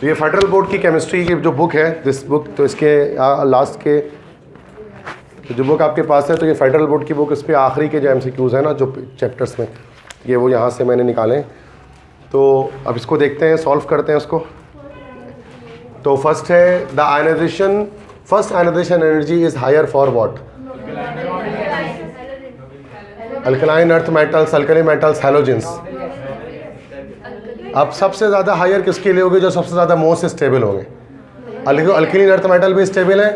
तो ये federal board की केमिस्ट्री की जो बुक है, दिस बुक, तो इसके लास्ट के तो जो बुक आपके पास है, तो ये फेडरल बोर्ड की बुक, इस पर आखिरी के जो MCQs हैं ना, जो चैप्टर्स में, ये वो यहाँ से मैंने निकाले। तो अब इसको देखते हैं, सॉल्व करते हैं उसको। तो फर्स्ट है the ionisation, first ionisation energy is higher for what? Alkaline earth metals, alkali metals, halogens. अब सबसे ज़्यादा हायर किसके लिए होगी? जो सबसे ज़्यादा मोस्ट स्टेबल होंगे। अल्कलीन अर्थ मेटल भी स्टेबल है,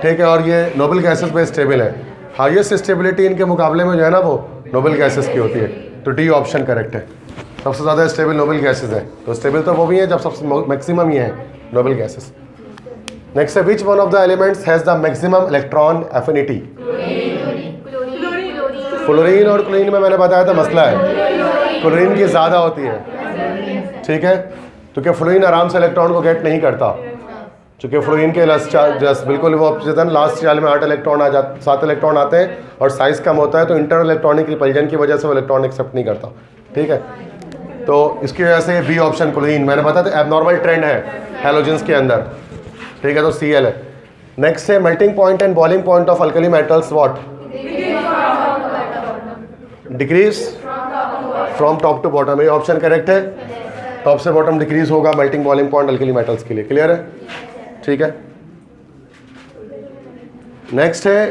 ठीक है, और ये नोबल गैसेस भी स्टेबल है। हाईएस्ट स्टेबिलिटी इनके मुकाबले में जो है ना, वो नोबल गैसेस की होती है। तो डी ऑप्शन करेक्ट है, सबसे ज़्यादा स्टेबल नोबल गैसेस है। तो स्टेबल तो वो भी है जब सबसे मैक्सिमम ये है नोबल गैसेस। नेक्स्ट है which one of the elements has the maximum electron affinity? Fluorine और क्लोरीन में मैंने बताया था मसला है, क्लोरीन की ज़्यादा होती है, ठीक है, तो क्या फ्लोरीन आराम से इलेक्ट्रॉन को गेट नहीं करता, चूँकि फ्लोरीन के जस्ट बिल्कुल वो ऑप्शन लास्ट चाल में 8 इलेक्ट्रॉन आ जाते, 7 इलेक्ट्रॉन आते हैं और साइज़ कम होता है, तो इंटरनल इलेक्ट्रॉनिक रिपल्जन की वजह से वो इलेक्ट्रॉन एक्सेप्ट नहीं करता, ठीक है। तो इसकी वजह से बी ऑप्शन क्लोरीन, मैंने बताया था एबनॉर्मल ट्रेंड है हैलोजेंस के अंदर, ठीक है, तो Cl है। नेक्स्ट है melting point and boiling point of alkali metals what? Decrease from top to bottom, ये ऑप्शन करेक्ट है, टॉप से बॉटम डिक्रीज होगा melting boiling point alkali metals के लिए। क्लियर है, ठीक है। नेक्स्ट है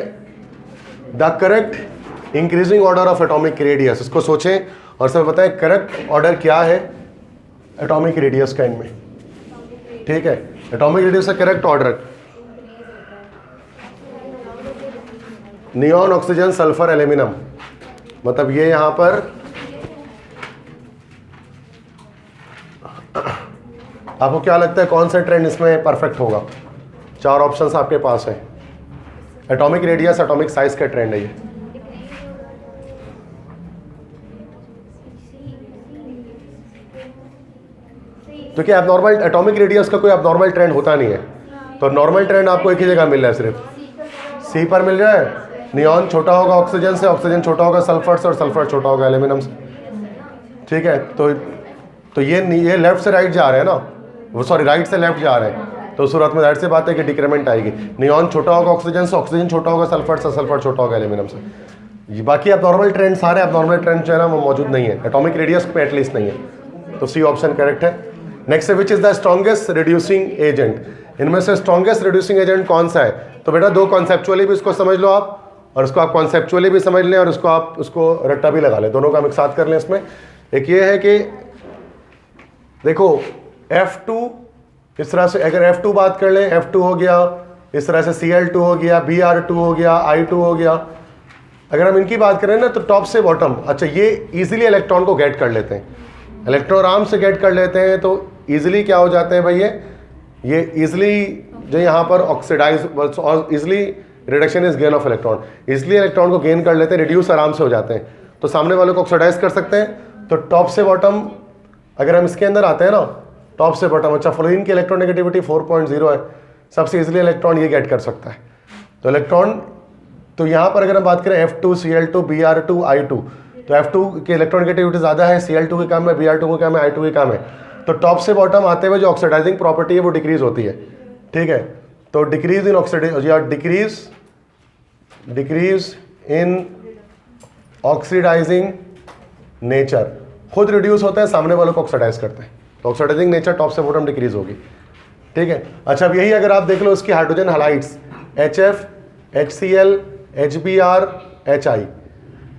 the correct increasing order of atomic radius. इसको सोचें और सब बताएं करेक्ट ऑर्डर क्या है एटॉमिक रेडियस का इनमें, ठीक है। एटॉमिक रेडियस का correct order neon, oxygen, sulphur, aluminium, मतलब ये यहां पर आपको क्या लगता है कौन सा ट्रेंड इसमें परफेक्ट होगा? 4 ऑप्शंस आपके पास है। एटॉमिक रेडियस, एटॉमिक साइज का ट्रेंड है ये। तो क्या एबनॉर्मल एटॉमिक रेडियस का कोई एबनॉर्मल ट्रेंड होता नहीं है, तो नॉर्मल ट्रेंड आपको एक ही जगह मिल रहा है, सिर्फ सी पर मिल रहा है। नियॉन छोटा होगा ऑक्सीजन से, ऑक्सीजन छोटा होगा सल्फर से, और सल्फर छोटा होगा एल्यूमिनियम से, ठीक है। तो ये लेफ्ट से राइट जा रहे हैं ना, वो सॉरी राइट से लेफ्ट जा रहे हैं, तो उस सूरत में जाहिर सी बात है कि डिक्रीमेंट आएगी। नियॉन छोटा होगा ऑक्सीजन से, ऑक्सीजन छोटा होगा सल्फर से, सल्फर छोटा होगा एल्यूमिनियम से। बाकी एबनॉर्मल ट्रेंड, सारे एबनॉर्मल ट्रेंड जो है ना वो मौजूद नहीं है, एटॉमिक रेडियस पे एटलीस्ट नहीं है, तो सी ऑप्शन करेक्ट है। नेक्स्ट है which is the strongest reducing agent? इनमें से स्ट्रॉन्गेस्ट रिड्यूसिंग एजेंट कौन सा है? तो बेटा दो कॉन्सेप्चुअली भी इसको समझ लो आप, और इसको आप कॉन्सेप्चुअली भी समझ लें, और इसको आप उसको रट्टा भी लगा लें, दोनों का हम एक साथ कर लें। इसमें एक ये है कि देखो F2 इस तरह से, अगर F2 बात कर लें, F2 हो गया, इस तरह से Cl2 हो गया, Br2 हो गया, I2 हो गया, अगर हम इनकी बात करें ना तो टॉप से बॉटम, अच्छा ये इजीली इलेक्ट्रॉन को गेट कर लेते हैं, इलेक्ट्रॉन आराम से गेट कर लेते हैं, तो इजीली क्या हो जाते हैं भाई, ये इजीली जो यहाँ पर ऑक्सीडाइज और easily reduction is gain of electron, इसलिए इलेक्ट्रॉन को गेन कर लेते हैं, रिड्यूस आराम से हो जाते हैं, तो सामने वाले को ऑक्सीडाइज कर सकते हैं। तो टॉप से बॉटम अगर हम इसके अंदर आते हैं ना, टॉप से बॉटम, अच्छा फ्लोरीन की इलेक्ट्रॉनिगेटिविटी 4.0 है, सबसे इजीली इलेक्ट्रॉन ये गेट कर सकता है, तो इलेक्ट्रॉन, तो यहाँ पर अगर हम बात करें F2, Cl2, Br2, I2, तो F2 की इलेक्ट्रॉनिगेटिविटी ज़्यादा है, Cl2 की कम है, Br2 की कम है, I2 की कम है, तो टॉप से बॉटम आते हुए जो ऑक्सीडाइजिंग प्रॉपर्टी है वो डिक्रीज होती है, ठीक है। तो डिक्रीज इन ऑक्सीडाइज या डिक्रीज इन ऑक्सीडाइजिंग नेचर, खुद रिड्यूस होते हैं, सामने वालों को ऑक्सीडाइज करते हैं, तो ऑक्सीडाइजिंग नेचर टॉप से बॉटम डिक्रीज होगी, ठीक है। अच्छा अब यही अगर आप देख लो इसकी hydrogen halides HF, HCl, HBr, HI,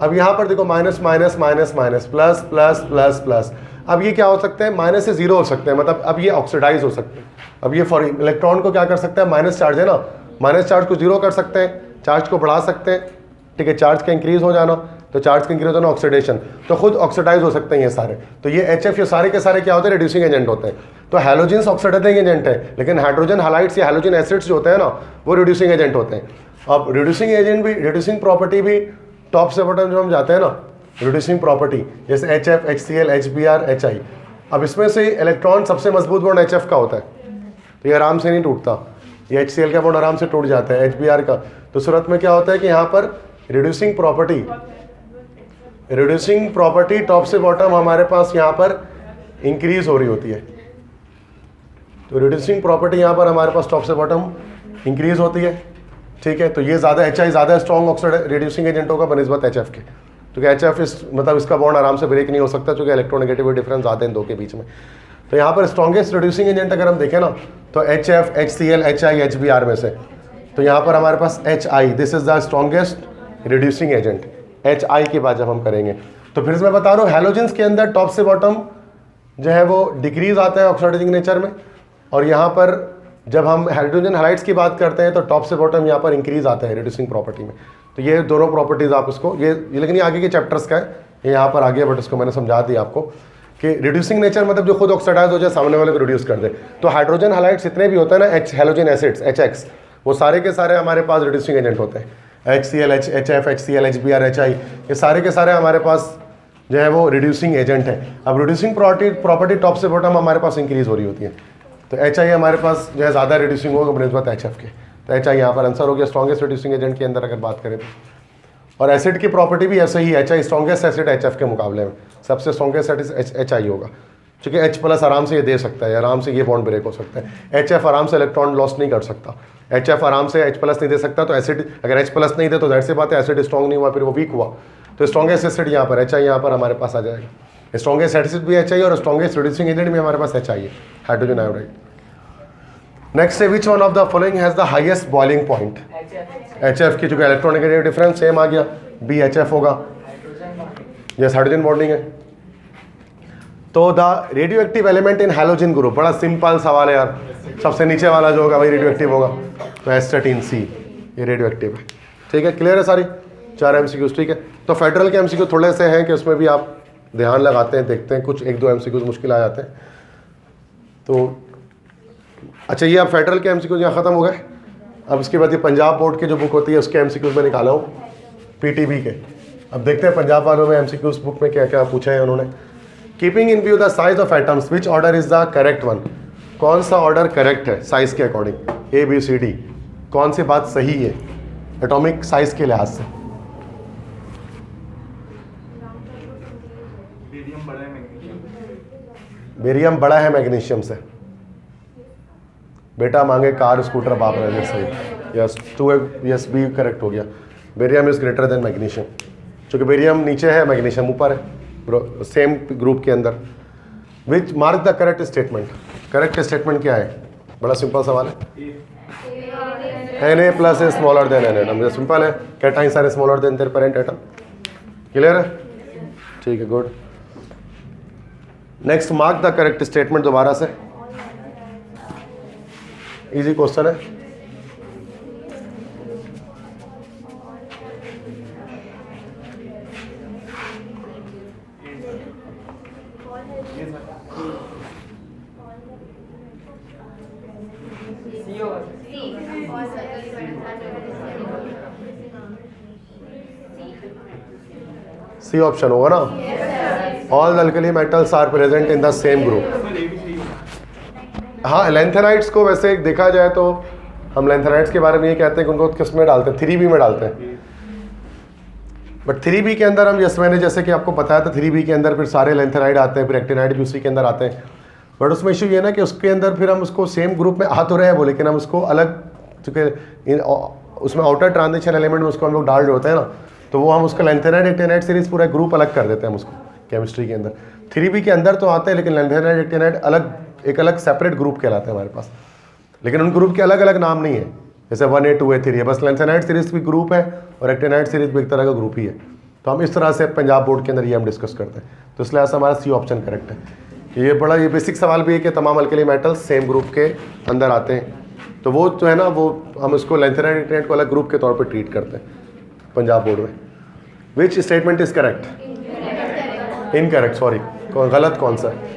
अब यहाँ पर देखो minus minus minus minus plus plus plus plus, अब ये क्या हो सकते हैं, माइनस से जीरो हो सकते हैं, मतलब अब ये ऑक्सीडाइज हो सकते हैं। अब ये फॉर इलेक्ट्रॉन को क्या कर सकते हैं, माइनस चार्ज है ना, माइनस चार्ज को जीरो कर सकते हैं, चार्ज को बढ़ा सकते हैं, ठीक है, चार्ज का इंक्रीज हो जाना, तो चार्ज का इंक्रीज होना ऑक्सीडेशन, तो खुद ऑक्सीडाइज हो सकते हैं ये सारे, तो ये HF ये सारे के सारे क्या होते हैं, रिड्यूसिंग एजेंट होते हैं। तो हैलोजेंस ऑक्सीडाइजिंग एजेंट है, लेकिन हाइड्रोजन हैलाइड्स या हैलोजन एसिड्स जो होते हैं ना वो रिड्यूसिंग एजेंट होते हैं। अब रिड्यूसिंग एजेंट भी, रिड्यूसिंग प्रॉपर्टी भी टॉप से बॉटम जो हम जाते हैं ना, रिड्यूसिंग प्रॉपर्टी जैसे HF, HCl, HBr, HI, अब इसमें से इलेक्ट्रॉन सबसे मजबूत बॉन्ड HF का होता है, तो ये आराम से नहीं टूटता, ये HCl का बॉन्ड आराम से टूट जाता है, HBr का, तो सूरत में क्या होता है कि यहाँ पर रिड्यूसिंग प्रॉपर्टी टॉप से बॉटम हमारे पास यहाँ पर इंक्रीज हो रही होती है, तो रिड्यूसिंग प्रॉपर्टी यहाँ पर हमारे पास टॉप से बॉटम इंक्रीज होती है, ठीक है। तो ये ज़्यादा HI ज़्यादा स्ट्रॉन्ग ऑक्सीडाइज रिड्यूसिंग एजेंट होगा बनस्बत HF के, क्योंकि HF मतलब इसका बॉन्ड आराम से ब्रेक नहीं हो सकता, क्योंकि इलेक्ट्रोनेगेटिविटी डिफरेंस आते हैं दो के बीच में। तो यहाँ पर स्ट्रॉन्गेस्ट रिड्यूसिंग एजेंट अगर हम देखें ना तो HF, HCl, HI, HBr में से, तो यहाँ पर हमारे पास HI, this is the strongest reducing agent. HI की बात जब हम करेंगे तो फिर से मैं बता रहा हूँ हैलोजेंस के अंदर टॉप से बॉटम जो है वो डिक्रीज आता है ऑक्सीडाइजिंग नेचर में, और यहाँ पर जब हम हाइड्रोजन हैलाइड्स की बात करते हैं तो टॉप से बॉटम यहाँ पर इंक्रीज आता है रिड्यूसिंग प्रॉपर्टी में। तो ये दोनों प्रॉपर्टीज आप इसको ये लेकिन ये आगे के चैप्टर्स का है, ये यहाँ पर आगे, बट इसको मैंने समझा दिया आपको कि रिड्यूसिंग नेचर मतलब जो खुद ऑक्सीडाइज हो जाए, सामने वाले को रिड्यूस कर दे। तो हाइड्रोजन हैलाइड्स जितने भी होते हैं ना, हैलोजन एसिड्स HX, वो सारे के सारे हमारे पास रिड्यूसिंग एजेंट होते हैं। HCl, HF, HCl, HBr, HI, ये सारे के सारे हमारे पास जो है वो रिड्यूसिंग एजेंट है। अब रिड्यूसिंग प्रॉपर्टी टॉप से बॉटम हमारे पास इंक्रीज हो रही होती है, तो HI हमारे पास जो है ज़्यादा रिड्यूसिंग होगा बनस्बत HF के, तो HI यहाँ पर आंसर हो गया स्ट्रॉन्गेस्ट रिड्यूसिंग एजेंट के अंदर अगर बात करें तो। और एसिड की प्रॉपर्टी भी ऐसे ही, HI स्ट्रॉन्गेस्ट एसिड HF के मुकाबले में, सबसे स्ट्रॉन्गेस्ट एसिड HI होगा, क्योंकि H+ आराम से ये दे सकता है, आराम से ये बॉन्ड ब्रेक हो सकता है। HF आराम से इलेक्ट्रॉन लॉस नहीं कर सकता, HF आराम से H+ नहीं दे सकता, तो एसिड अगर H+ नहीं दे तो जाहिर सी बात है एसिड स्ट्रॉन्ग नहीं हुआ, फिर वो वीक हुआ। तो स्ट्रॉन्गेस्ट एसिड यहाँ पर HI यहाँ पर हमारे पास आ जाएगा। स्ट्रॉन्गेस्ट एसिड भी HI और स्ट्रॉन्गेस्ट रिड्यूसिंग एजेंट भी हमारे पास HI है, हाइड्रोजन आयोडाइड। नेक्स्ट है which one of the following has the highest boiling point. HF की, चूंकि इलेक्ट्रोनेगेटिव डिफरेंस सेम आ गया, BHF होगा, यस हाइड्रोजन बॉन्डिंग है। तो the radio active element in halogen group, बड़ा सिंपल सवाल है यार, सबसे नीचे वाला जो होगा वही रेडियो एक्टिव होगा, तो H13C ये रेडियो एक्टिव है, ठीक है। क्लियर है सारी 4 MCQs, ठीक है। तो फेडरल के MCQ थोड़े से हैं कि उसमें भी आप ध्यान लगाते हैं, देखते हैं, कुछ 1-2 MCQs मुश्किल आ जाते हैं। तो अच्छा, ये अब फेडरल के MCQs यहाँ ख़त्म हो गए। अब इसके बाद ये पंजाब बोर्ड की जो बुक होती है उसके MCQs में निकाला हूँ, PTB के। अब देखते हैं पंजाब वालों में MCQs बुक में क्या क्या पूछा है उन्होंने। Keeping in view the size of atoms, which order is the correct one, कौन सा ऑर्डर करेक्ट है साइज के अकॉर्डिंग, ABCD, कौन सी बात सही है एटॉमिक साइज के लिहाज से। बेरियम बड़ा है मैग्नीशियम से, बेटा मांगे कार स्कूटर बाप रहे सही, यस 2 यस बी करेक्ट हो गया। Barium is greater than magnesium, क्योंकि बेरियम नीचे है मैग्नीशियम ऊपर है सेम ग्रुप के अंदर। Which mark the correct statement, correct statement क्या है, बड़ा सिंपल सवाल है। Na+ is smaller than N atom, simple है, cations are smaller than their parent atom. Clear है, ठीक है, good. Next, mark the correct statement, दोबारा से इजी क्वेश्चन है। सी ऑप्शन होगा ना, all the alkali metals are present in the same group. हाँ, लेंथेनाइट्स को वैसे देखा जाए तो हम लेंथेनाइट्स के बारे में ये कहते हैं कि उनको किस में डालते हैं, 3B में डालते हैं। बट 3B के अंदर हम मैंने जैसे कि आपको बताया था 3B के अंदर फिर सारे लेंथेनाइड आते हैं, फिर एक्टिनाइड भी उसी के अंदर आते हैं। बट उसमें इशू ये ना कि उसके अंदर फिर हम उसको सेम ग्रुप में आ तो रहे हैं वो, लेकिन हम उसको अलग, चूँकि उसमें आउटर ट्रांजिशन एलिमेंट में उसको हम लोग डाल रहे होते हैं ना, तो वो हम उसका लेंथेनाइड एक्टिनाइड सीरीज पूरा ग्रुप अलग कर देते हैं हम उसको केमिस्ट्री के अंदर। 3B के अंदर तो आते हैं, लेकिन लेंथेनाइड एक्टिनाइड अलग, एक अलग सेपरेट ग्रुप कहलाते हैं हमारे पास, लेकिन उन ग्रुप के अलग अलग नाम नहीं है, जैसे 1A 2A 3A, बस लेंथेनाइड सीरीज भी ग्रुप है और एक्टिनाइड सीरीज भी एक तरह का ग्रुप ही है। तो हम इस तरह से पंजाब बोर्ड के अंदर ये हम डिस्कस करते हैं, तो इसलिए ऐसा हमारा सी ऑप्शन करेक्ट है। ये बड़ा ये बेसिक सवाल भी है कि तमाम अल्कली मेटल्स सेम ग्रुप के अंदर आते हैं, तो वो जो है ना वो हम इसको लेंथेनाइड एक्टिनाइड को अलग ग्रुप के तौर पर ट्रीट करते हैं पंजाब बोर्ड में। Which statement is correct, incorrect, sorry, गलत कौन सा है,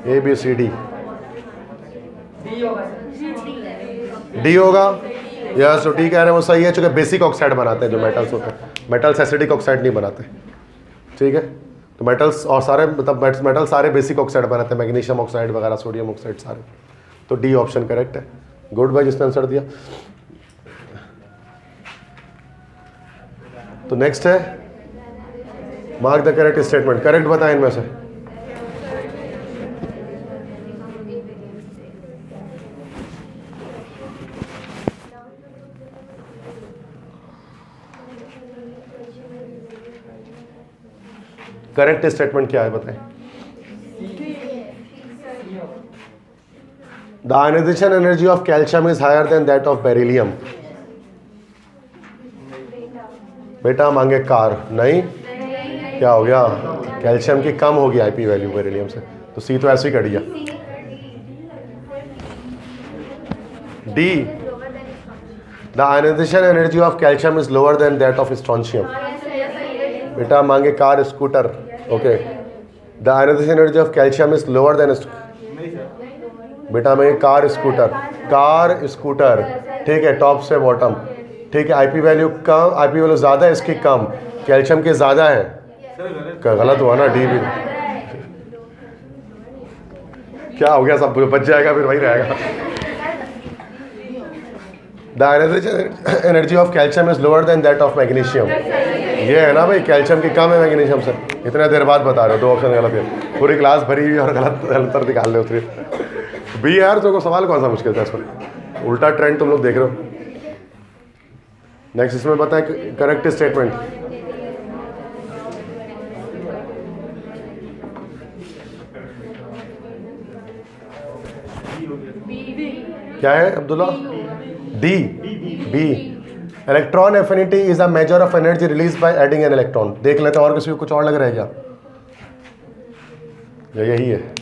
ABCD, D होगा, यस, तो डी कह रहे हैं वो सही है, चूँकि बेसिक ऑक्साइड बनाते हैं जो मेटल्स होते हैं, मेटल्स एसिडिक ऑक्साइड नहीं बनाते, ठीक है। तो मेटल्स और सारे मतलब मेटल सारे बेसिक ऑक्साइड बनाते हैं, मैग्नीशियम ऑक्साइड वगैरह, सोडियम ऑक्साइड सारे, तो डी ऑप्शन करेक्ट है। गुड भाई जिसने आंसर दिया। तो नेक्स्ट है mark the correct statement, correct बताएं इनमें से। करेक्ट स्टेटमेंट क्या है बताएं? The ionisation energy of calcium is higher than that of beryllium. बेटा मांगे कार, नहीं क्या हो गया? कैल्शियम की कम होगी आईपी वैल्यू बेरिलियम से, तो सी तो ऐसे ही कट गया। D, the ionisation energy of calcium is lower than that of strontium. बेटा मांगे car scooter, okay. The ionisation energy of calcium is lower than, बेटा मैं कार स्कूटर, ठीक है, टॉप से बॉटम, ठीक है। आईपी वैल्यू कम, आईपी वैल्यू ज़्यादा है इसकी कम, कैल्शियम की ज़्यादा है, गलत हुआ ना, डी भी। क्या हो गया? सब बच जाएगा फिर वही रहेगा। The ionisation energy of calcium is lower than that of magnesium. ये है ना भाई, कैल्शियम की कम है मैग्नीशियम से। इतने देर बाद बता रहे हो, 2 ऑप्शन गलत है, पूरी क्लास भरी हुई और गलत उत्तर निकाल रहे हो फिर बी। यार तो सवाल कौन सा मुश्किल था इसमें? उल्टा ट्रेंड तुम लोग देख रहे हो। नेक्स्ट इसमें बताएं करेक्ट स्टेटमेंट। क्या है Abdullah? D, B. Electron affinity is a measure of energy release by adding an electron. देख लेते हैं और किसी को कुछ और लग रहा है क्या? यही है।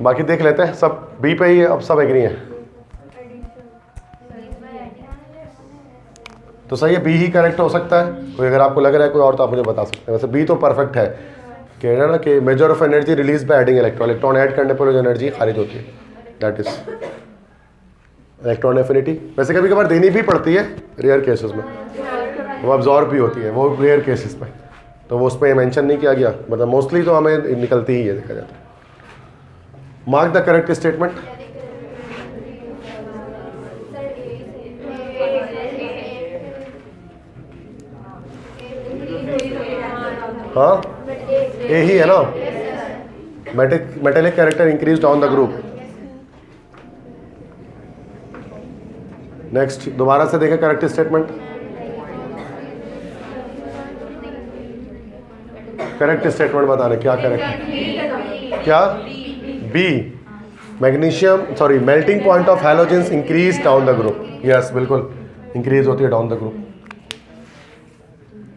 बाकी देख लेते हैं, सब बी पे ही है, अब सब एग्री हैं तो सही है, बी ही करेक्ट हो सकता है। कोई अगर आपको लग रहा है कोई और तो आप मुझे बता सकते हैं। वैसे बी तो परफेक्ट है, कह रहे ना कि major of energy release by adding electron. Electron add करने पर जो एनर्जी खारिज होती है दैट इज इलेक्ट्रॉन एफिनिटी। वैसे कभी कभार देनी भी पड़ती है रेयर केसेस में, वो अब्जॉर्ब भी होती है, वो रेयर केसेस में, तो वो उस पर मेंशन नहीं किया गया, मतलब मोस्टली तो हमें निकलती ही है, देखा जाता है। Mark the correct statement. हाँ ए ही है ना, metallic character increase on the group. Next दोबारा से देखें करेक्ट स्टेटमेंट। करेक्ट स्टेटमेंट बताने क्या करेक्ट, क्या B magnesium sorry melting point of halogens increase down the group. Yes बिल्कुल इंक्रीज होती है डाउन द ग्रुप।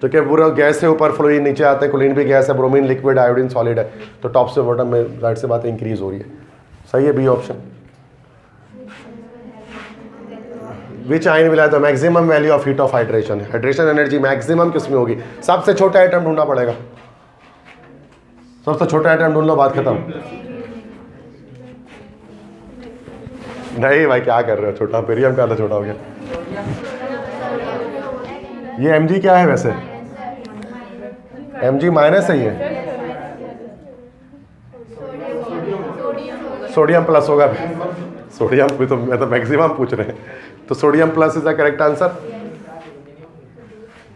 तो क्या पूरा गैस से ऊपर फ्लोरीन नीचे आते हैं, क्लोरीन भी गैस है, ब्रोमीन लिक्विड, आयोडीन सॉलिड है, तो टॉप से बॉटम में राइट से बात इंक्रीज हो रही है। सही है B option. Which ion will have the maximum value of heat of hydration. Hydration energy maximum किस में होगी? सबसे छोटा आइटम ढूंढना पड़ेगा, सबसे छोटा आइटम ढूंढ लो, बात खत्म। नहीं भाई क्या कर रहे हो, छोटा पेरियम का आधा छोटा हो गया। ये एम क्या है वैसे? एम माइनस है, ये सोडियम प्लस होगा। सोडियम भी तो मैं तो मैक्सिमम पूछ रहे हैं, तो sodium plus is the correct answer.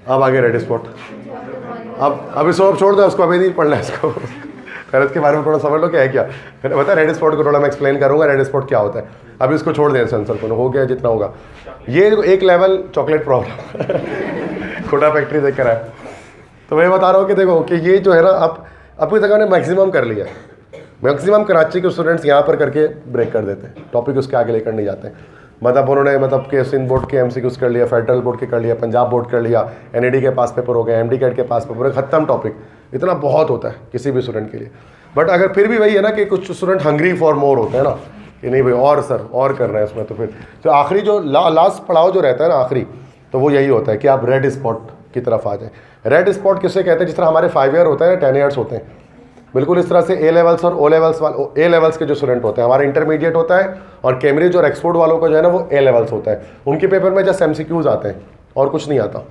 अब आगे रेड स्पॉट। अब इसको छोड़ दो, उसको अभी नहीं पढ़ना है इसको। खैर इसके बारे में थोड़ा समझ लो क्या है क्या। मैंने बता रेड स्पॉट को थोड़ा मैं एक्सप्लेन करूंगा, रेड स्पॉट क्या होता है। अभी इसको छोड़ दें सेंसर को, हो गया जितना होगा। ये एक लेवल चॉकलेट प्रॉब्लम छोटा फैक्ट्री देख कर आया, तो मैं बता रहा हूँ कि देखो कि ये जो है ना, अब अपनी जगह ने मैक्सिमम कर लिया। मैक्सिमम कराची के स्टूडेंट्स यहाँ पर करके ब्रेक कर देते हैं, टॉपिक उसके आगे लेकर नहीं जाते हैं। मतलब उन्होंने मतलब के सिंध बोर्ड के एमसीक्यूज कर लिया, फेडरल बोर्ड के कर लिया, पंजाब बोर्ड कर लिया, एनईडी के पास पेपर हो गए, एमडी कैट के पास पेपर, खत्म टॉपिक। इतना बहुत होता है किसी भी स्टूडेंट के लिए। बट अगर फिर भी वही है ना कि कुछ स्टूडेंट हंग्री फॉर मोर होते हैं ना, कि नहीं भाई और सर और कर रहे हैं इसमें, तो फिर तो आखिरी जो लास्ट पड़ाव जो रहता है ना आखिरी, तो वो यही होता है कि आप रेड स्पॉट की तरफ आ जाए। रेड स्पॉट किससे कहते हैं? जिस तरह हमारे 5 ईयर होते हैं, 10 ईयर्स होते हैं, बिल्कुल इस तरह से ए लेवल्स और ओ लेवल्स वाले, ए लेवल्स के जो स्टूडेंट होते हैं, हमारा इंटरमीडिएट होता है, और कैम्ब्रिज और एक्सफोर्ड वालों का जो है ना वो ए लेवल्स होता है। उनके पेपर में जस्ट एमसीक्यूज आते हैं और कुछ नहीं आता,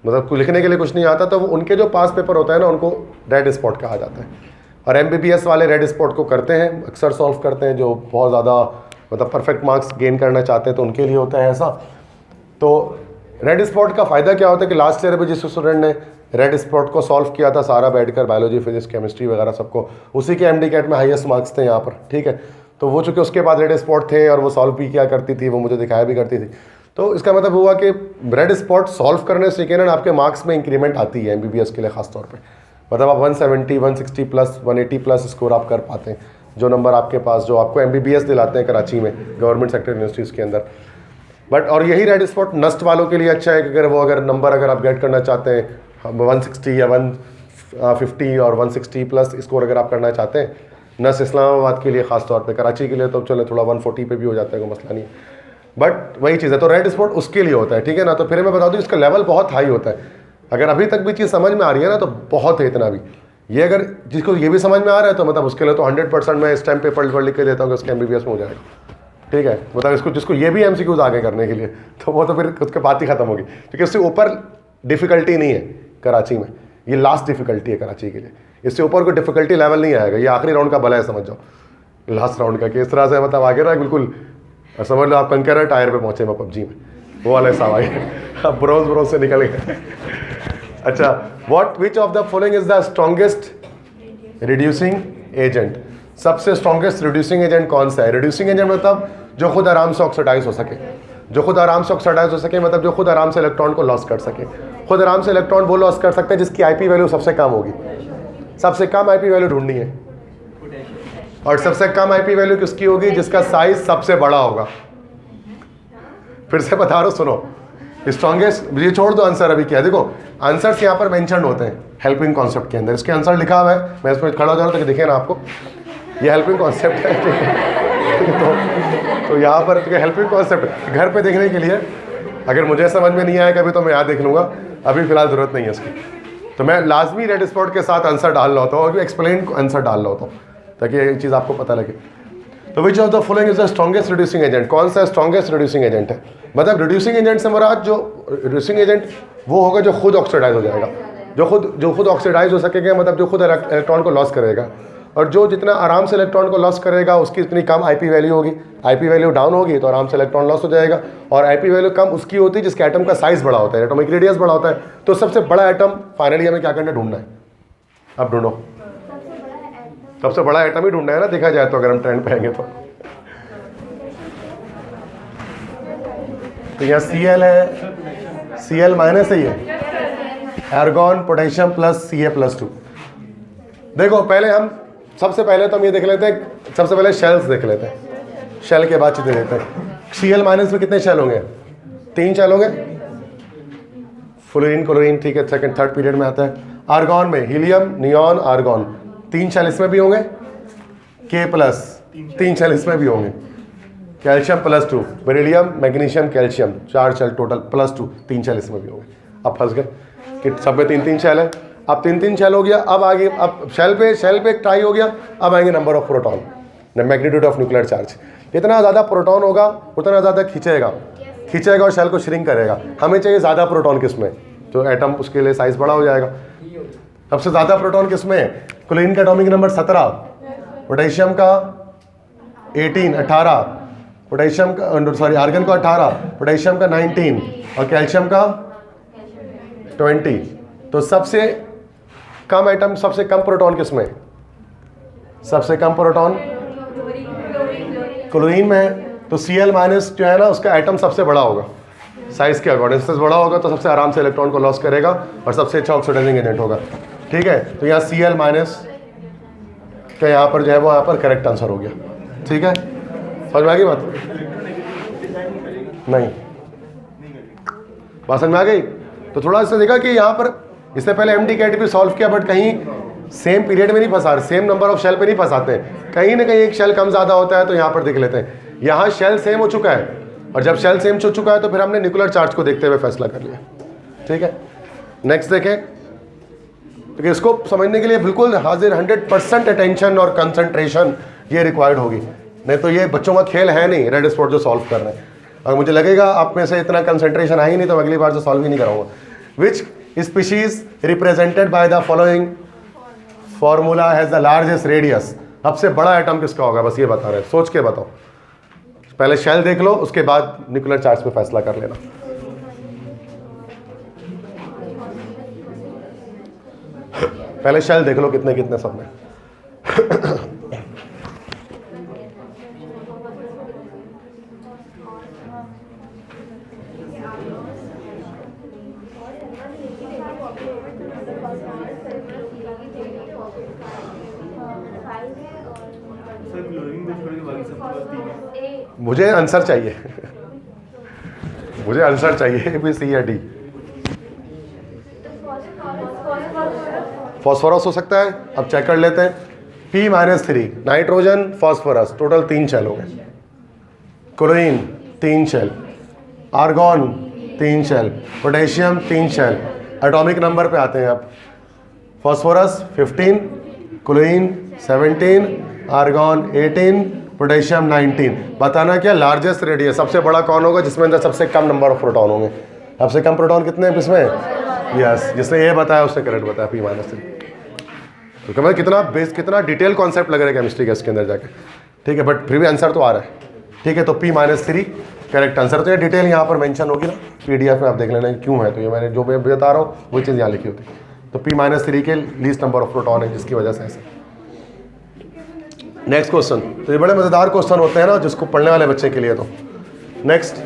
मतलब लिखने के लिए कुछ नहीं आता, तो वो उनके जो पास पेपर होता है ना उनको रेड स्पॉट कहा जाता है। और एमबीबीएस वाले रेड स्पॉट को करते हैं, अक्सर सॉल्व करते हैं, जो बहुत ज़्यादा मतलब परफेक्ट मार्क्स गेन करना चाहते हैं, तो उनके लिए होता है ऐसा। तो रेड स्पॉट का फ़ायदा क्या होता है कि लास्ट ईयर में जिस स्टूडेंट ने रेड स्पॉट को सॉल्व किया था, सारा बैठकर बायोलॉजी, फिजिक्स, केमिस्ट्री वगैरह सबको, उसी के एमडी कैट में हाईएस्ट मार्क्स थे यहाँ पर, ठीक है। तो वो चूँकि उसके बाद रेड स्पॉट थे और वो सॉल्व भी किया करती थी, वो मुझे दिखाया भी करती थी, तो इसका मतलब हुआ कि रेड स्पॉट सॉल्व करने से कि ना आपके मार्क्स में इंक्रीमेंट आती है एमबीबीएस के लिए खास तौर पे। मतलब आप 170, 160 प्लस, 180 प्लस स्कोर आप कर पाते हैं, जो नंबर आपके पास, जो आपको एमबीबीएस दिलाते हैं कराची में गवर्नमेंट सेक्टर यूनिवर्सिटीज़ के अंदर। बट और यही रेड स्पॉट नस्ट वालों के लिए अच्छा है कि अगर नंबर अगर आप गेट करना चाहते हैं 160 या 150 और 160 प्लस स्कोर अगर आप करना चाहते हैं, नस्ट इस्लामाबाद के लिए ख़ास तौर पे, कराची के लिए तो चले थोड़ा 140 पे भी हो जाता है, कोई मसला नहीं। बट वही चीज़ है, तो रेड स्पॉट उसके लिए होता है, ठीक है ना। तो फिर मैं बता दूँ इसका लेवल बहुत हाई होता है। अगर अभी तक भी चीज़ समझ में आ रही है ना तो बहुत है इतना भी। ये अगर जिसको ये भी समझ में आ रहा है तो मतलब उसके लिए तो 100% मैं इस टाइम पेपर लिख के देता हूँ कि उसके एमबीबीएस में हो जाएगा, ठीक है। मतलब इसको जिसको ये भी एमसीक्यूज आगे करने के लिए, तो वो तो फिर उसके बात ही खत्म होगी, क्योंकि उससे ऊपर डिफ़िकल्टी नहीं है कराची में। ये लास्ट डिफ़िकल्टी है कराची के लिए, इससे ऊपर कोई डिफ़िकल्टी लेवल नहीं आएगा। ये आखिरी राउंड का भला है, समझ जाओ, लास्ट राउंड का, कि इस तरह से मतलब आगे रहा बिल्कुल समझ लो आप कंकरर टायर पे पहुँचे मैं पबजी में, वो वाला हिसाब आगे, अब ब्रोंज से निकल गए। अच्छा, विच of the following is the strongest reducing agent? सबसे स्ट्रॉन्गेस्ट रिड्यूसिंग एजेंट कौन सा है? रिड्यूसिंग एजेंट मतलब जो खुद आराम से ऑक्सीडाइज हो सके, जो खुद आराम से ऑक्सीडाइज हो सके, मतलब जो खुद आराम से इलेक्ट्रॉन को लॉस कर सके। खुद आराम से इलेक्ट्रॉन वो लॉस कर सकते हैं जिसकी आईपी वैल्यू सबसे कम होगी। सबसे कम आईपी वैल्यू ढूंढनी है, और सबसे कम आईपी वैल्यू किसकी होगी? जिसका साइज सबसे बड़ा होगा। फिर से बता रहा हूं, सुनो, स्ट्रॉन्गेस्ट, ये छोड़ दो आंसर अभी क्या, देखो आंसर्स यहाँ पर मेंशन होते हैं हेल्पिंग कॉन्सेप्ट के अंदर। इसके आंसर लिखा हुआ है, मैं इसमें खड़ा हो जा रहा हूँ ताकि दिखे ना आपको, ये हेल्पिंग कॉन्सेप्ट है, ठीक है। तो यहाँ पर हेल्पिंग कॉन्सेप्ट घर पे देखने के लिए, अगर मुझे समझ में नहीं आएगा अभी तो मैं यहाँ देख लूँगा, अभी फिलहाल ज़रूरत नहीं है इसकी। तो मैं लाजमी रेड स्पॉट के साथ आंसर डाल रहा होता हूँ और एक्सप्लेन आंसर डाल रहा होता हूँ ताकि ये चीज़ आपको पता लगे। तो विच of the following is the strongest reducing agent? कौन सा स्ट्रॉन्गेस्ट रिड्यूसिंग एजेंट है? मतलब रिड्यूसिंग एजेंट से मुराद, जो रिड्यूसिंग एजेंट वो होगा जो खुद ऑक्सीडाइज हो जाएगा, जो खुद ऑक्सीडाइज हो सकेगा, मतलब जो खुद इलेक्ट्रॉन को लॉस करेगा। और जो जितना आराम से इलेक्ट्रॉन को लॉस करेगा उसकी इतनी कम आईपी वैल्यू होगी। आईपी वैल्यू डाउन होगी तो आराम से इलेक्ट्रॉन लॉस हो जाएगा, और आईपी वैल्यू कम उसकी होती है जिसके एटम का साइज बड़ा होता है, एटॉमिक रेडियस बड़ा होता है। तो सबसे बड़ा एटम फाइनली हमें क्या करना है? ढूंढना है। अब ढूंढो, सबसे बड़ा एटम ही ढूंढना है ना, देखा जाए तो, अगर हम ट्रेंड पे आएंगे तो यहाँ Cl है, Cl माइनस है, ये आर्गॉन पोटेशियम प्लस Ca+2। देखो पहले हम सबसे पहले तो हम ये देख लेते हैं, सबसे पहले शेल्स देख लेते हैं, शेल के बाद चीज़ें देखते हैं। Cl माइनस में कितने शेल होंगे? 3 शेल होंगे, फ्लोरीन क्लोरीन, ठीक है, सेकंड थर्ड पीरियड में आता है। आर्गॉन में हीलियम नियॉन आर्गॉन, 3 शेल इसमें भी होंगे, K+, 3 शेल इसमें भी होंगे, calcium +2, beryllium magnesium calcium, 4 shell total +2, 3 shell इसमें भी होंगे। अब फंस गए कि सब में 3-3 शेल है। अब 3-3 शेल हो गया। अब आगे, अब शेल पे एक ट्राई हो गया। अब आएंगे number of proton, magnitude of nuclear charge. जितना ज़्यादा प्रोटॉन होगा उतना ज़्यादा खींचेगा और शेल को श्रिंक करेगा। हमें चाहिए ज़्यादा प्रोटॉन किसमें? तो एटम उसके लिए साइज बड़ा हो जाएगा। सबसे ज़्यादा प्रोटॉन किसमें है? क्लोरीन का एटॉमिक नंबर 17, पोटेशियम का 18, पोटेशियम का, सॉरी, आर्गन का 18, पोटेशियम का 19 और कैल्शियम का 20। तो सबसे कम एटम, सबसे कम प्रोटॉन किसमें? सबसे कम प्रोटॉन क्लोरीन में है। तो Cl माइनस जो है ना, उसका एटम सबसे बड़ा होगा, साइज के अकॉर्डिंग सबसे बड़ा होगा, तो सबसे आराम से इलेक्ट्रॉन को लॉस करेगा और सबसे अच्छा ऑक्सीडाइजिंग एजेंट होगा, ठीक है। तो यहाँ Cl माइनस का यहाँ पर जो है वो यहाँ पर करेक्ट आंसर हो गया, ठीक है। समझ में आ गई बात? नहीं, बात समझ में आ गई? तो थोड़ा इससे देखा कि यहाँ पर इससे पहले MD-CAT भी सॉल्व किया, बट कहीं सेम पीरियड में नहीं फंसा, सेम नंबर ऑफ शेल पे नहीं फंसाते हैं, कहीं ना कहीं एक शेल कम ज़्यादा होता है। तो यहाँ पर देख लेते हैं, यहाँ शेल सेम हो चुका है, और जब शेल सेम हो चुका है तो फिर हमने न्यूक्लियर चार्ज को देखते हुए फैसला कर लिया, ठीक है। नेक्स्ट देखें, तो इसको समझने के लिए बिल्कुल हाजिर 100% अटेंशन और कंसंट्रेशन ये रिक्वायर्ड होगी, नहीं तो ये बच्चों का खेल है नहीं रेड स्पॉट जो सॉल्व कर रहे हैं। अगर मुझे लगेगा आप में से इतना कंसंट्रेशन है ही नहीं तो अगली बार से सॉल्व ही नहीं कराऊंगा। Which species represented by the following formula has the largest radius? सबसे बड़ा एटम किसका होगा? बस ये बता रहे हैं, सोच के बताओ। पहले शेल देख लो, उसके बाद न्यूक्लियर चार्ज पे फैसला कर लेना। पहले शेल देख लो कितने कितने सब में। मुझे आंसर चाहिए मुझे आंसर चाहिए, भी सी या डी। फॉस्फोरस हो सकता है, अब चेक कर लेते हैं। P-3 nitrogen phosphorus, total 3 shell हो गए। Chlorine 3 shell, argon 3 shell, potassium 3 shell. Atomic number पे आते हैं आप। Phosphorus 15, chlorine 17, argon 18, potassium 19। बताना क्या लार्जेस्ट रेडियस, सबसे बड़ा कौन होगा जिसमें अंदर सबसे कम नंबर ऑफ प्रोटॉन होंगे। सबसे कम प्रोटॉन कितने हैं इसमें? यस, जिसने ये बताया उसने करेक्ट बताया, P-3। तो क्या कितना बेस, कितना डिटेल कॉन्सेप्ट लग रहा है केमिस्ट्री का इसके अंदर जाके। ठीक है, बट फिर भी आंसर तो आ रहा है। ठीक है, तो P-3 करेक्ट आंसर। तो ये डिटेल यहाँ पर मेंशन होगी ना PDF में, आप देख लेना क्यों है। तो ये मैंने जो मैं बता रहा हूँ वही चीज़ यहाँ लिखी होती है। तो P-3 के लीस्ट नंबर ऑफ प्रोटॉन है जिसकी वजह से ऐसे। नेक्स्ट क्वेश्चन, तो ये बड़े मज़ेदार क्वेश्चन होते हैं ना जिसको पढ़ने वाले बच्चे के लिए। तो next,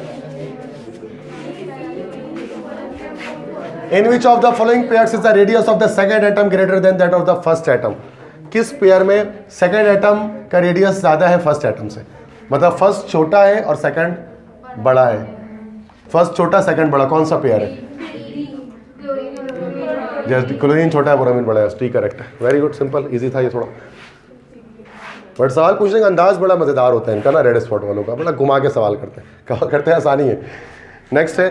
in which of the following pairs is the radius of the second atom greater than that of the first atom. किस पेयर में सेकंड एटम का रेडियस ज़्यादा है फर्स्ट एटम से? मतलब फर्स्ट छोटा है और सेकंड बड़ा है। फर्स्ट छोटा सेकंड बड़ा, कौन सा पेयर है? क्लोरीन छोटा है, ब्रोमीन बड़ा है। ठीक, करेक्ट है, वेरी गुड, सिंपल इजी था ये थोड़ा। बट सवाल पूछने का अंदाज बड़ा मज़ेदार होता है इनका ना, रेड स्पॉट वालों का, बड़ा घुमा के सवाल करते हैं, कहा करते हैं आसानी है। नेक्स्ट है,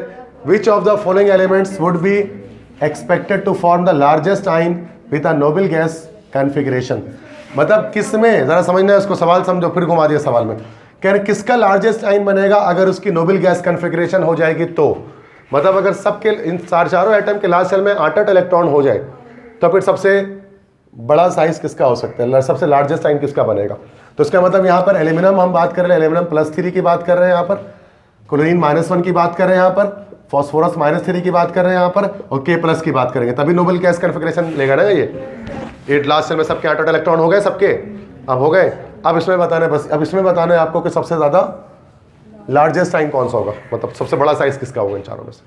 which of the following elements would be expected to form the largest ion with a noble gas configuration. मतलब किस में, ज़रा समझना है इसको, सवाल समझो, फिर घुमा दिया सवाल में। कह रहे किसका लार्जेस्ट आइन बनेगा अगर उसकी नोबल गैस कॉन्फ़िगरेशन हो जाएगी तो। मतलब अगर सबके इन चारों एटम के लास्ट शेल में 8 इलेक्ट्रॉन हो जाए तो फिर सबसे बड़ा साइज किसका हो सकता है, सबसे लार्जेस्ट आइन किसका बनेगा। तो इसका मतलब यहाँ पर एल्यूमिनियम हम बात कर रहे हैं, एल्यूमिनियम +3 की बात कर रहे हैं यहाँ पर, क्लोरीन -1 की बात कर रहे हैं यहाँ पर, फॉस्फोरस -3 की बात कर रहे हैं यहाँ पर, और K+ की बात करेंगे, तभी नोबल गैस कॉन्फ़िगरेशन लेगा ना ये लास्ट शेल में सबके 8 इलेक्ट्रॉन हो गए सबके, अब हो गए। अब इसमें बताने बस, अब इसमें बताना है आपको कि सबसे ज़्यादा लार्जेस्ट आइन कौन सा होगा, मतलब सबसे बड़ा साइज किसका होगा इन चारों में से।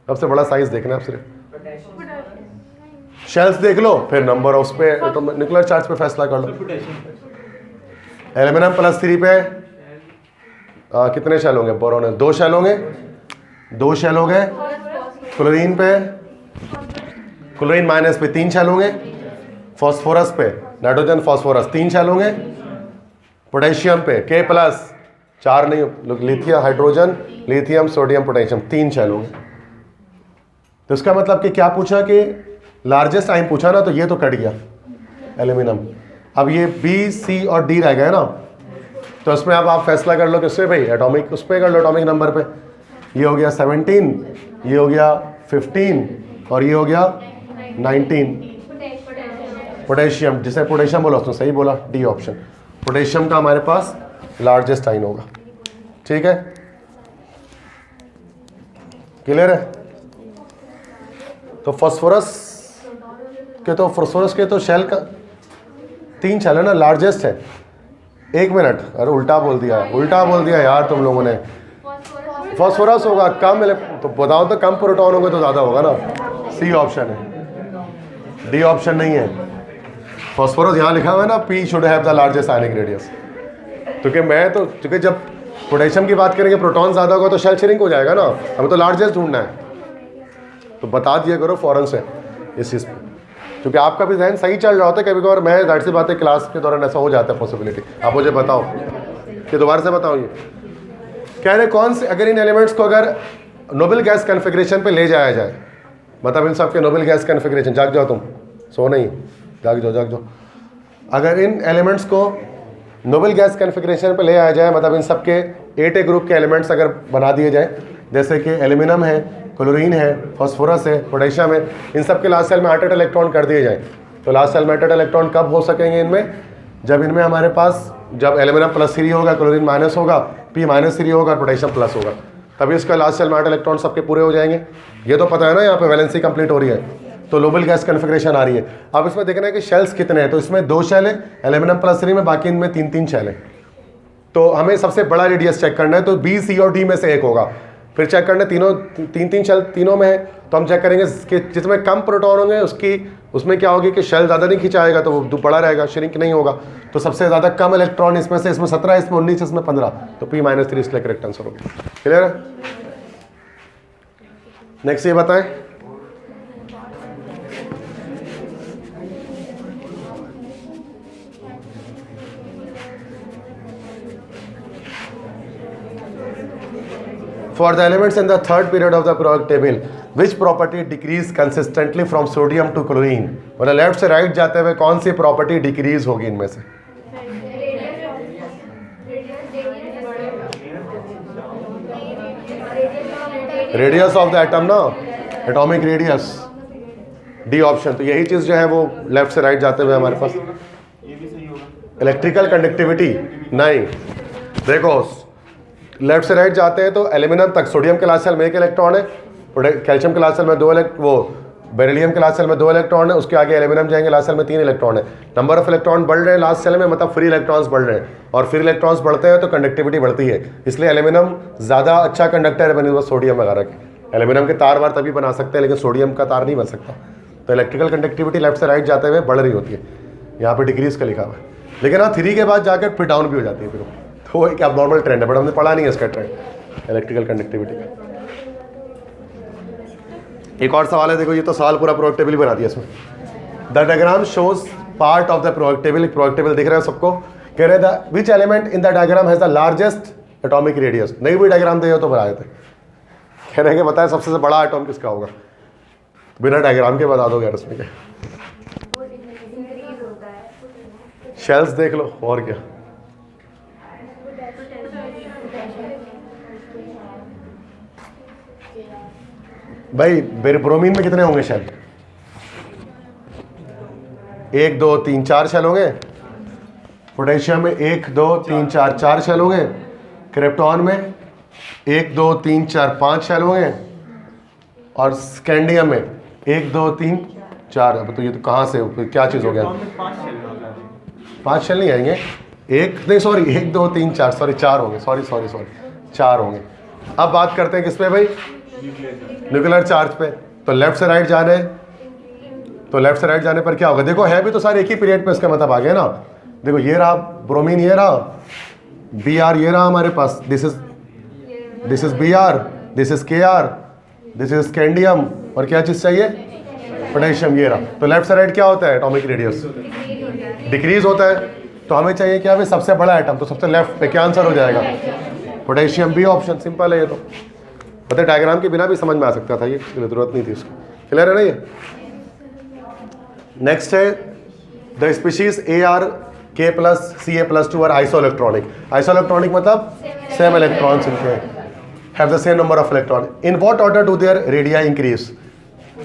सबसे बड़ा साइज देखना है आप, सिर्फ शेल्स देख लो, फिर नंबर ऑफ पे न्यूक्लियर चार्ज पे फैसला कर लो। एल्यूमिनियम +3 पे कितने शेल होंगे? बोरोन 2 शेल होंगे, 2 शेल हो गए। क्लोरीन पे, क्लोरीन माइनस पे 3 शेल होंगे। फॉस्फोरस पे, नाइट्रोजन फॉस्फोरस 3 शेल होंगे। पोटेशियम पे K+, 4 नहीं, lithium hydrogen, lithium sodium potassium 3 shell होंगे। तो इसका मतलब कि क्या पूछा कि लार्जेस्ट आइन पूछा ना, तो ये तो कट गया एल्यूमिनियम। अब ये B, C और D रह गए ना, तो इसमें अब आप फैसला कर लो किससे भाई, एटॉमिक उस पर कर लो, एटॉमिक नंबर पे। ये हो गया 17, ये हो गया 15 और ये हो गया 19। पोटेशियम, जिसे पोटेशियम बोला उसने सही बोला, डी ऑप्शन, पोटेशियम का हमारे पास लार्जेस्ट आइन होगा। ठीक है, क्लियर है। तो फास्फोरस के तो शेल का 3 शेल है ना, लार्जेस्ट है। 1 मिनट, अरे उल्टा बोल दिया यार तुम लोगों ने। फास्फोरस होगा कम, तो बताओ तो कम प्रोटॉन होंगे तो ज़्यादा होगा ना, सी ऑप्शन है, डी ऑप्शन नहीं है। फास्फोरस यहाँ लिखा हुआ है ना, P should have the largest ionic radius. क्योंकि जब पोटेशियम की बात करेंगे प्रोटॉन ज़्यादा होगा तो शेल श्रिंक हो जाएगा ना, हमें तो लार्जेस्ट ढूंढना है। तो बता दिया करो फ़ौरन से इस चीज़ पर, क्योंकि आपका भी जहन सही चल रहा होता है कभी कभार, मैं जाहिर सी बात है क्लास के दौरान ऐसा हो जाता है पॉसिबिलिटी। आप मुझे बताओ कि दोबारा से बताओ, ये कह रहे कौन से, अगर इन एलिमेंट्स को अगर नोबल गैस कॉन्फ़िगरेशन पे ले जाया जाए, मतलब इन सब के नोबल गैस कॉन्फ़िगरेशन, जाग जाओ तुम, सो नहीं, जाग जाओ। अगर इन एलिमेंट्स को नोबल गैस कॉन्फ़िगरेशन पे ले आया जाए, मतलब इन सब के 8A ग्रुप के एलिमेंट्स अगर बना दिए जाए, जैसे कि एल्यूमिनियम है, क्लोरीन है, फॉस्फोरस है, पोटेशियम है, इन सब के लास्ट सेल में 8 इलेक्ट्रॉन कर दिए जाए, तो लास्ट सेल में 8 इलेक्ट्रॉन कब हो सकेंगे इनमें, जब इनमें हमारे पास, जब एल्यूमिनियम +3 होगा, क्लोरीन -, होगा, P-3 होगा, पोटेशियम प्लस होगा, तभी इसका लास्ट सेल में 8 इलेक्ट्रॉन सबके पूरे हो जाएंगे। ये तो पता है ना, यहाँ पे वैलेंसी कंप्लीट हो रही है, तो नोबल गैस कॉन्फ़िगरेशन आ रही है। अब इसमें देखना है कि शेल्स कितने हैं, तो इसमें 2 शेल है एल्यूमिनियम +3 में, बाकी इनमें 3 शेल है। तो हमें सबसे बड़ा रेडियस चेक करना है, तो B, C और D में से एक होगा। फिर चेक करना तीन तीन शेल तीनों में है, तो हम चेक करेंगे कि जिसमें कम प्रोटॉन होंगे उसमें क्या होगी कि शेल ज़्यादा नहीं खिंचाएगा, तो वो बड़ा रहेगा, श्रिंक नहीं होगा। तो सबसे ज़्यादा कम इलेक्ट्रॉन इसमें 17, इसमें 19, इसमें 15, तो P-3 इसलिए करेक्ट आंसर होगा। क्लियर है? नेक्स्ट ये बताएं, for the elements in the third period of the periodic table which property decrease consistently from sodium to chlorine। मतलब लेफ्ट से राइट जाते हुए कौन सी प्रॉपर्टी डिक्रीज होगी इनमें से? रेडियस ऑफ द एटम ना, एटॉमिक रेडियस, डी ऑप्शन। तो यही चीज जो है वो लेफ्ट से राइट जाते हुए हमारे पास इलेक्ट्रिकल कंडक्टिविटी नहीं। देखो लेफ्ट से राइट जाते हैं तो एल्यूमिनियम तक सोडियम के लास्ट सेल में 1 इलेक्ट्रॉन है, कैल्शियम के लास्ट सेल में 2 वो बेरिलियम के लास्ट सेल में 2 इलेक्ट्रॉन है, उसके आगे एल्यूमिनियम जाएंगे लास्ट सेल में 3 इलेक्ट्रॉन है। नंबर ऑफ इलेक्ट्रॉन बढ़ रहे हैं लास्ट सेल में, मतलब फ्री इलेक्ट्रॉन्स बढ़ रहे हैं, और फ्री इलेक्ट्रॉन्स बढ़ते हैं तो कंडक्टिविटी बढ़ती है, इसलिए एल्यूमिनियम ज़्यादा अच्छा कंडक्टर है बनी सोडियम वगैरह के। एल्यूमिनियम के तार वार तभी बना सकते हैं, लेकिन सोडियम का तार नहीं बन सकता। तो इलेक्ट्रिकल कंडक्टिविटी लेफ्ट से राइट जाते हुए बढ़ रही होती है, यहाँ पर डिक्रीज का लिखा हुआ है, लेकिन हाँ 3 के बाद जाकर फिर डाउन भी हो जाती है फिर, तो एक एब्नॉर्मल ट्रेंड है, बट हमने पढ़ा नहीं है इसका ट्रेंड इलेक्ट्रिकल कंडक्टिविटी का। एक और सवाल है, देखो ये तो सवाल पूरा प्रोडक्ट टेबल ही बना दिया इसमें। The diagram shows part of the product table, product table दिख रहा है सबको, कह रहे the which element in the diagram has the largest atomic radius. नहीं भी डायग्राम दे तो बनाए थे, कह रहे हैं कि बताए सबसे बड़ा एटॉम किसका होगा, बिना डायग्राम के बता दो यार उसमें क्या। शेल्स देख लो और क्या, भाई ब्रोमीन में कितने होंगे शेल? 1 2 3 4 शेल होंगे। पोटेशियम में 1 2 3 4 4 शेल होंगे। क्रिप्टॉन में 1 2 3 4 5 शेल होंगे, और स्कैंडियम में 1 2 3 4। अब तो ये तो कहाँ से क्या चीज़ हो गया? 5 शेल नहीं आएंगे, 1 2 3 4 4 होंगे, सॉरी 4 होंगे। अब बात करते हैं किस पे भाई? न्यूक्लियर चार्ज पे। तो लेफ्ट से राइट जाने, तो लेफ्ट से राइट जाने पर क्या होगा? देखो है भी तो सारे एक ही पीरियड पे, इसका मतलब आ गया ना। देखो ये रहा ब्रोमीन, ये रहा Br, ये रहा हमारे पास, this is Br, this is Kr, this is scandium, और क्या चीज़ चाहिए? पोटेशियम, ये रहा। तो लेफ्ट से राइट क्या होता है? एटॉमिक रेडियस डिक्रीज होता है। तो हमें चाहिए क्या भाई? सबसे बड़ा एटम, तो सबसे लेफ्ट पे क्या आंसर हो जाएगा? Potassium, B option. सिंपल है ये तो, पता डायग्राम के बिना भी समझ में आ सकता था, ये जरूरत नहीं थी इसको। क्लियर है ना ये? नेक्स्ट है the species ArK+Ca+2 are isoelectronic. Isoelectronic मतलब सेम इलेक्ट्रॉन्स इनके have the same number of electron. In what order do their radii increase?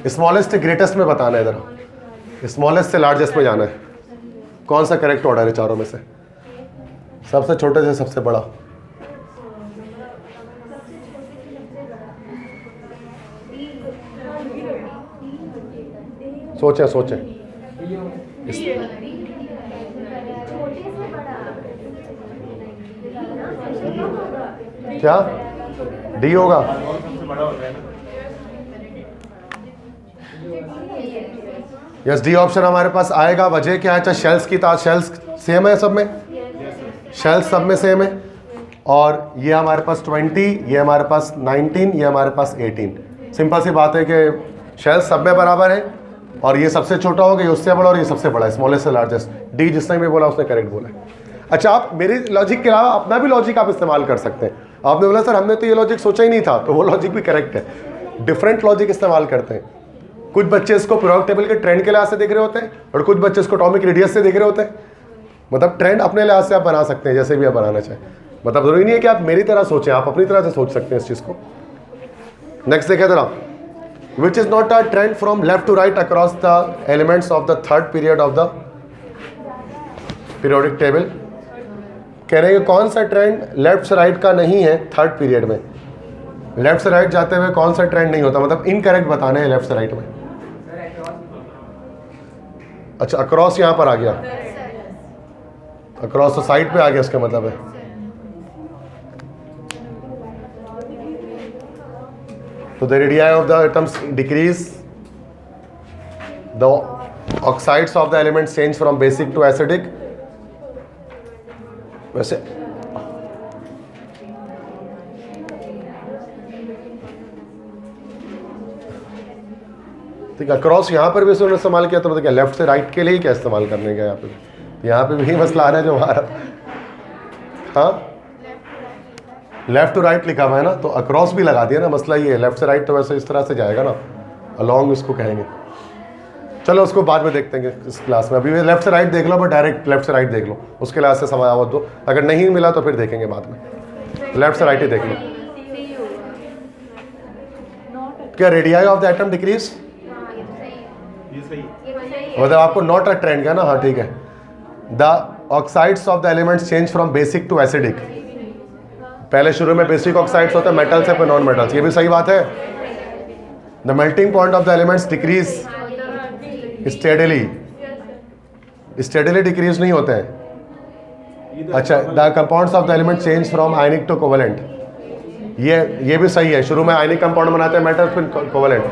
Smallest से ग्रेटेस्ट में बताना है, इधर स्मॉलेस्ट से लार्जेस्ट में जाना है। कौन सा करेक्ट ऑर्डर है चारों में से? सबसे छोटे से सबसे बड़ा। सोचें क्या डी होगा? यस, डी ऑप्शन हमारे पास आएगा। वजह क्या है? अच्छा शेल्स की ताज, शेल्स सेम है सब में, शेल्स सब में सेम है, और ये हमारे पास 20, ये हमारे पास 19, ये हमारे पास 18। सिंपल सी बात है कि शेल्स सब में बराबर है, और ये सबसे छोटा होगा, ये उससे बड़ा, और ये सबसे बड़ा है, स्मॉलेस्ट से लार्जेस्ट। डी जिसने भी बोला उसने करेक्ट बोला है। अच्छा, आप मेरे लॉजिक के अलावा अपना भी लॉजिक आप इस्तेमाल कर सकते हैं। आपने बोला सर हमने तो ये लॉजिक सोचा ही नहीं था, तो वो लॉजिक भी करेक्ट है। डिफरेंट लॉजिक इस्तेमाल करते हैं। कुछ बच्चे इसको पीरियोडिक टेबल के ट्रेंड के लिहाज से देख रहे होते हैं, और कुछ बच्चे इसको एटॉमिक रेडियस से देख रहे होते हैं। मतलब ट्रेंड अपने लिहाज से आप बना सकते हैं, जैसे भी आप बनाना चाहें। मतलब जरूरी नहीं है कि आप मेरी तरह सोचें, आप अपनी तरह से सोच सकते हैं इस चीज़ को। नेक्स्ट देखें जरा, which is not a trend from left to right across the elements of the third period of the periodic table। कह रहे हैं कि कौन सा ट्रेंड लेफ्ट से राइट का नहीं है थर्ड पीरियड में? लेफ्ट से राइट जाते हुए कौन सा ट्रेंड नहीं होता? मतलब इनकरेक्ट बताने हैं लेफ्ट से राइट में। अच्छा, अक्रॉस यहां पर आ गया, अक्रॉस तो साइड पे आ गया, इसका मतलब है तो the radii of the atoms decrease, the oxides of the element change from basic to acidic. वैसे ठीक है, क्रॉस यहाँ पर भी उन्होंने इस्तेमाल किया, तो मतलब क्या लेफ्ट से राइट के लिए ही क्या इस्तेमाल करने का यहाँ पे, तो यहाँ पे भी मसला आ रहा है जो हमारा, हाँ लेफ्ट टू राइट लिखा हुआ है ना, तो अक्रॉस भी लगा दिया ना, मसला ये है लेफ्ट से राइट तो वैसे इस तरह से जाएगा ना, अलॉन्ग इसको कहेंगे। चलो उसको बाद में देखते हैं इस क्लास में, अभी लेफ्ट से राइट देख लो, बट डायरेक्ट लेफ्ट से राइट देख लो, उसके लिहाज से सवाल आवत दो, अगर नहीं मिला तो फिर देखेंगे बाद में, लेफ्ट से राइट ही देख लो। क्या radii of the atom decrease, मतलब आपको नॉट अ ट्रेंड क्या ना, हाँ ठीक है। The oxides of the elements change from basic to acidic, पहले शुरू में बेसिक ऑक्साइड्स होते हैं मेटल से फिर नॉन मेटल्स, ये भी सही बात है। The melting point of the elements decrease steadily, steadily decrease नहीं होते हैं। अच्छा, the compounds of the element change from ionic to covalent, ये भी सही है, शुरू में आयनिक कंपाउंड बनाते हैं मेटल फिर कोवेलेंट,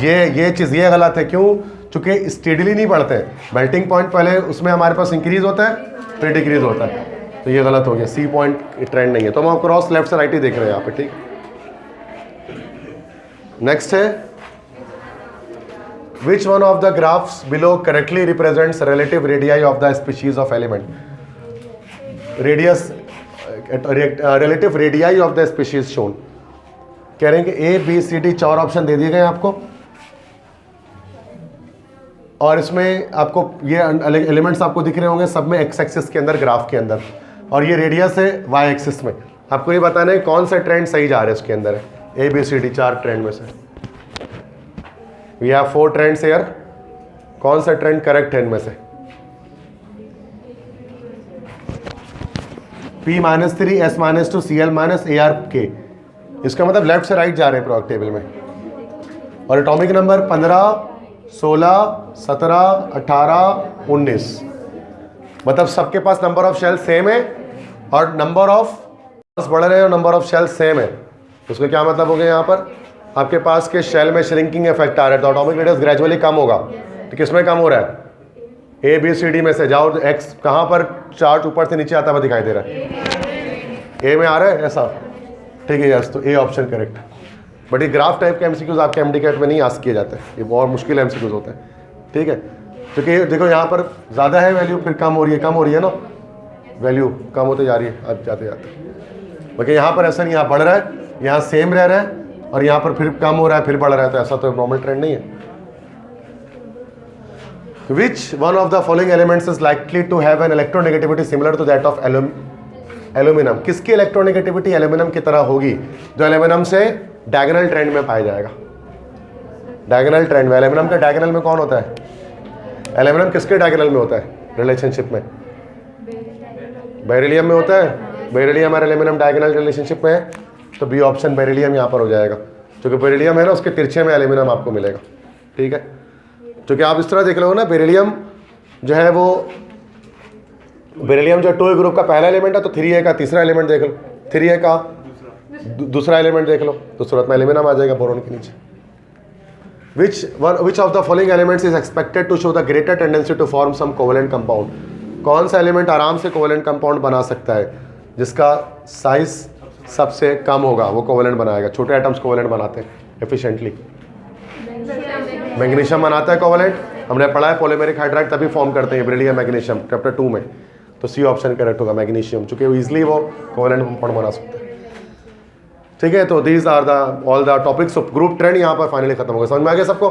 ये चीज़ ये गलत है, क्यों? चूँकि स्टेडीली नहीं बढ़ते हैं, मेल्टिंग पॉइंट पहले उसमें हमारे पास इंक्रीज होता है फिर डिक्रीज होता है, तो ये गलत हो गया, सी पॉइंट ट्रेंड नहीं है, तो हम क्रॉस लेफ्ट से राइट ही देख रहे हैं यहाँ पे, ठीक। नेक्स्ट है, which one of the graphs below correctly represents relative radii of the species of element, radius relative radii of the species shown. कह रहे हैं कि A B C D 4 option दे दिए गए आपको, और इसमें आपको ये एलिमेंट्स आपको दिख रहे होंगे सब में एक्स एक्सिस के अंदर, ग्राफ के अंदर, और ये रेडियस है वाई एक्सिस में। आपको ये बताना है कौन सा ट्रेंड सही जा रहा है उसके अंदर है, A B C D 4 trend में से वी हैव 4 ट्रेंड्स हियर, कौन सा ट्रेंड करेक्ट है इनमें से? P-3 S-2 Cl ARK, इसका मतलब लेफ्ट से राइट जा रहे हैं प्रोडक्ट टेबल में। और एटॉमिक नंबर 15, 16, 17, 18, 19, मतलब सबके पास नंबर ऑफ शेल सेम है और नंबर ऑफ बढ़ रहे हैं और नंबर ऑफ शेल सेम है। उसका क्या मतलब हो गया? यहाँ पर आपके पास के शेल में श्रिंकिंग इफेक्ट आ रहा है, तो एटॉमिक रेडियस ग्रेजुअली कम होगा। तो किस में कम हो रहा है? ए बी सी डी में से जाओ, एक्स कहाँ पर चार्ट ऊपर से नीचे आता हुआ दिखाई दे रहा है? ए में आ रहा है ऐसा, ठीक है यस, तो ए ऑप्शन करेक्ट। बट ये ग्राफ टाइप के एमसीक्यूज आपके एमडीकेट में नहीं आस्क किए जाते हैं, ये बहुत मुश्किल एमसीक्यूज होते हैं, ठीक है। क्योंकि देखो यहाँ पर ज़्यादा है वैल्यू, फिर कम हो रही है ना, वैल्यू कम होते जा रही है अब जाते जाते। बाकी यहाँ पर ऐसा नहीं, यहाँ बढ़ रहा है, यहाँ सेम रह रहा है, और यहाँ पर फिर कम हो रहा है फिर बढ़ रहा है, तो ऐसा तो नॉर्मल ट्रेंड नहीं है। Which one of the following elements is likely to have an electronegativity similar to that of aluminum? किसकी इलेक्ट्रोनेगेटिविटी एल्यूमिनियम की तरह होगी, जो एल्यूमिनियम से डायगोनल ट्रेंड में पाया जाएगा? डायगोनल ट्रेंड में एल्यूमिनियम का डायगोनल में कौन होता है? एल्यूमिनियम किसके डायगोनल में होता है रिलेशनशिप में? बेरिलियम में होता है। बेरिलियम और एल्यूमिनियम डायगोनल रिलेशनशिप में है, तो बी ऑप्शन बेरिलियम यहाँ पर हो जाएगा। क्योंकि बेरिलियम है ना, उसके तिरछे में एल्यूमिनियम आपको मिलेगा, ठीक है। क्योंकि आप इस तरह देख लो ना, बेरिलियम जो है वो, बेरिलियम जो 2A ग्रुप का पहला एलिमेंट है, तो 3A का तीसरा एलिमेंट देख लो, 3A का दूसरा एलिमेंट देख लो, तो सूरत में एल्यूमिनियम आ जाएगा बोरोन के नीचे। Which of the following elements is expected to show the greater tendency to form some covalent compound? कौन सा एलिमेंट आराम से कोवेलेंट कंपाउंड बना सकता है जिसका साइज सबसे कम होगा, वो कोवेलेंट बनाएगा? छोटे एटम्स कोवेलेंट बनाते हैं एफिशिएंटली। मैग्नीशियम बनाता है कोवेलेंट, हमने पढ़ा है पॉलीमेरिक हाइड्राइड तभी फॉर्म करते हैं बेरिलियम मैग्नीशियम चैप्टर 2 में, तो सी ऑप्शन करेक्ट होगा मैग्नीशियम, चूंकि इजीली वो कोवेलेंट कंपाउंड बना सकते हैं, ठीक है। तो these are the all the topics of group trend यहाँ पर फाइनली खत्म हो गया। समझ में आ गया सबको?